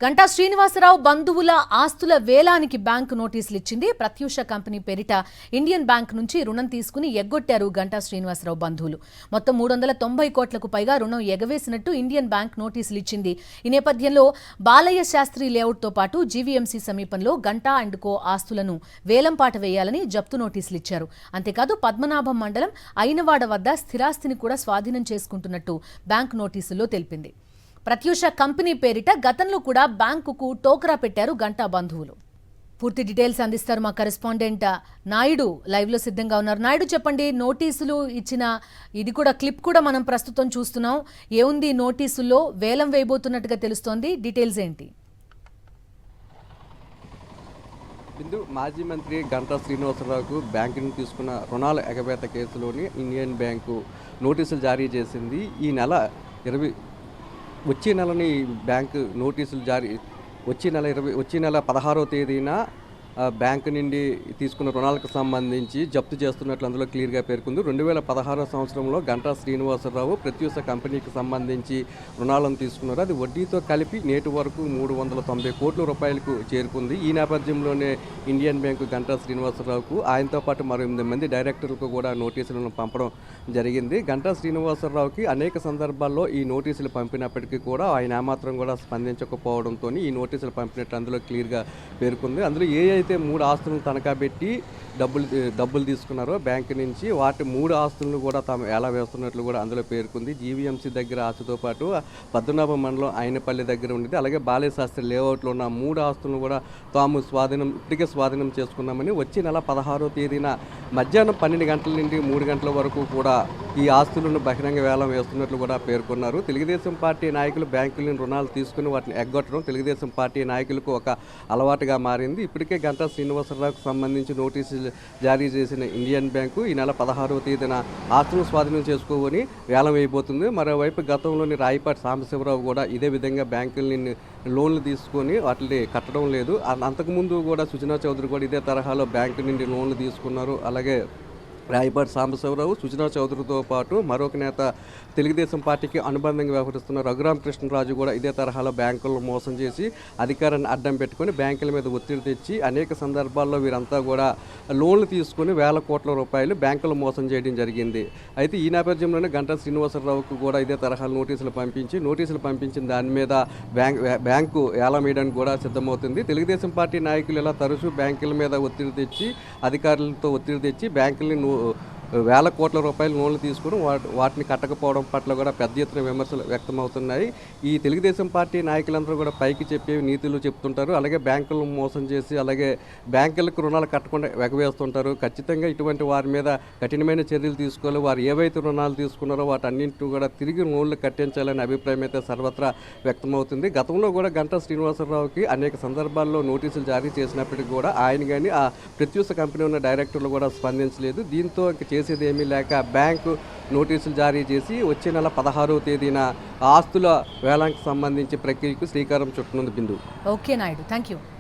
గంటా శ్రీనివాసరావు బంధువుల ఆస్తుల వేలానికి బ్యాంకు నోటీసులు ఇచ్చింది. ప్రత్యూష కంపెనీ పేరిట ఇండియన్ బ్యాంక్ నుంచి రుణం తీసుకుని ఎగ్గొట్టారు గంటా శ్రీనివాసరావు బంధువులు. మొత్తం 390 కోట్లకు పైగా రుణం ఎగవేసినట్టు ఇండియన్ బ్యాంక్ నోటీసులు ఇచ్చింది. ఈ నేపథ్యంలో బాలయ్య శాస్త్రి లేఅవుట్తో పాటు జీవీఎంసీ సమీపంలో గంటా అండ్ కో ఆస్తులను వేలంపాట వేయాలని జప్తు నోటీసులు ఇచ్చారు. అంతేకాదు పద్మనాభం మండలం అయినవాడ వద్ద స్థిరాస్తిని కూడా స్వాధీనం చేసుకుంటున్నట్టు బ్యాంక్ నోటీసుల్లో తెలిపింది. ప్రత్యూష కంపెనీ పేరిట గతంలో కూడా బ్యాంకుకు టోకరా పెట్టారు గంటా బంధువులు. పూర్తి డీటెయిల్స్ అందిస్తారు మా కరెస్పాండెంట్ నాయుడు, లైవ్లో సిద్ధంగా ఉన్నారు. నాయుడు, చెప్పండి, నోటీసులు ఇచ్చిన ఇది కూడా క్లిప్ కూడా మనం ప్రస్తుతం చూస్తున్నాం. ఏముంది నోటీసుల్లో? వేలం వేయబోతున్నట్టుగా తెలుస్తోంది, డీటెయిల్స్ ఏంటి? బిందు, మాజీ మంత్రి గంటా శ్రీనివాసరావుకు బ్యాంకు నుంచి తీసుకున్న రుణాల ఎగవేత కేసులోని ఇండియన్ బ్యాంకు నోటీసులు జారీ చేసింది. ఈ నెల వచ్చే నెలని బ్యాంకు నోటీసులు వచ్చే నెల 16వ తేదీన బ్యాంకు నుండి తీసుకున్న రుణాలకు సంబంధించి జప్తు చేస్తున్నట్లు అందులో క్లియర్గా పేర్కొంది. 2016 సంవత్సరంలో గంటా శ్రీనివాసరావు ప్రత్యూష కంపెనీకి సంబంధించి రుణాలను తీసుకున్నారు. అది వడ్డీతో కలిపి నేటి వరకు 390 కోట్ల రూపాయలకు చేరుకుంది. ఈ నేపథ్యంలోనే ఇండియన్ బ్యాంకు గంటా శ్రీనివాసరావుకు ఆయనతో పాటు మరో 8 మంది డైరెక్టర్లకు కూడా నోటీసులను పంపడం జరిగింది. గంటా శ్రీనివాసరావుకి అనేక సందర్భాల్లో ఈ నోటీసులు పంపినప్పటికీ కూడా ఆయన ఏమాత్రం కూడా స్పందించకపోవడంతో ఈ నోటీసులు పంపినట్టు అందులో క్లియర్గా పేర్కొంది. అందులో అయితే 3 ఆస్తులను తనఖా పెట్టి డబ్బులు తీసుకున్నారో బ్యాంకు నుంచి, వాటి 3 ఆస్తులను కూడా తాము ఎలా వేస్తున్నట్లు కూడా అందులో పేర్కొంది. జీవీఎంసీ దగ్గర ఆస్తితో పాటు పద్మనాభం మండలం అయినపల్లి దగ్గర ఉండేది, అలాగే బాలయ్య శాస్త్రి లేఅవుట్లో ఉన్న 3 ఆస్తులను కూడా తాము ఇప్పటికే స్వాధీనం చేసుకున్నామని వచ్చే నెల 16వ తేదీన మధ్యాహ్నం 12 గంటల నుండి 3 గంటల వరకు కూడా ఈ ఆస్తులను బహిరంగ వేలం వేస్తున్నట్లు కూడా పేర్కొన్నారు. తెలుగుదేశం పార్టీ నాయకులు బ్యాంకులను రుణాలు తీసుకుని వాటిని ఎగ్గొట్టడం తెలుగుదేశం పార్టీ నాయకులకు ఒక అలవాటుగా మారింది. ఇప్పటికే గంటా శ్రీనివాసరావుకు సంబంధించి నోటీసులు జారీ చేసిన ఇండియన్ బ్యాంకు ఈ నెల 16వ తేదీన ఆస్తులను స్వాధీనం చేసుకోవని వేలం వేయబోతుంది. మరోవైపు గతంలోని రాయపాటి సాంబశివరావు కూడా ఇదే విధంగా బ్యాంకులని లోన్లు తీసుకొని వాటిని కట్టడం లేదు. అంతకుముందు కూడా సుజనా చౌదరి కూడా ఇదే తరహాలో బ్యాంకు నుండి లోన్లు తీసుకున్నారు. అలాగే రాయపాటి సాంబశివరావు, సుజనా చౌదరితో పాటు మరొక నేత తెలుగుదేశం పార్టీకి అనుబంధంగా వ్యవహరిస్తున్న రఘురామ కృష్ణరాజు కూడా ఇదే తరహాలో బ్యాంకులను మోసం చేసి అధికారాన్ని అడ్డం పెట్టుకొని బ్యాంకుల మీద ఒత్తిడి తెచ్చి అనేక సందర్భాల్లో వీరంతా కూడా లోన్లు తీసుకొని వేల కోట్ల రూపాయలు బ్యాంకులు మోసం చేయడం జరిగింది. అయితే ఈ నేపథ్యంలోనే గంటా శ్రీనివాసరావుకు కూడా ఇదే తరహాలో నోటీసులు పంపించిన దాని మీద బ్యాంకు ఏలం వేయడానికి కూడా సిద్ధమవుతుంది. తెలుగుదేశం పార్టీ నాయకులు ఇలా తరచూ బ్యాంకుల మీద అధికారులతో ఒత్తిడి తెచ్చి బ్యాంకుల్ని వేల కోట్ల రూపాయలు లోన్లు తీసుకుని వాటిని కట్టకపోవడం పట్ల కూడా పెద్ద ఎత్తున విమర్శలు వ్యక్తమవుతున్నాయి. ఈ తెలుగుదేశం పార్టీ నాయకులందరూ కూడా పైకి చెప్పే నీతులు చెప్తుంటారు, అలాగే బ్యాంకులను మోసం చేసి అలాగే బ్యాంకులకు రుణాలు కట్టకుండా ఎగవేస్తుంటారు. ఖచ్చితంగా ఇటువంటి వారి మీద కఠినమైన చర్యలు తీసుకోవాలి. వారు ఏవైతే రుణాలు తీసుకున్నారో వాటన్నింటినీ కూడా తిరిగి లోన్లు కట్టించాలనే అభిప్రాయం అయితే సర్వత్రా వ్యక్తమవుతుంది. గతంలో కూడా గంటా శ్రీనివాసరావుకి అనేక సందర్భాల్లో నోటీసులు జారీ చేసినప్పటికీ కూడా ఆయన కానీ ఆ ప్రత్యూష కంపెనీ ఉన్న డైరెక్టర్లు కూడా స్పందించలేదు. దీంతో చేసేది ఏమీ లేక బ్యాంకు నోటీసులు జారీ చేసి వచ్చే నెల 16వ తేదీన ఆస్తుల వేలానికి సంబంధించి ప్రక్రియకు శ్రీకారం చుట్టనుంది. Bindu. Okay Naidu, thank you.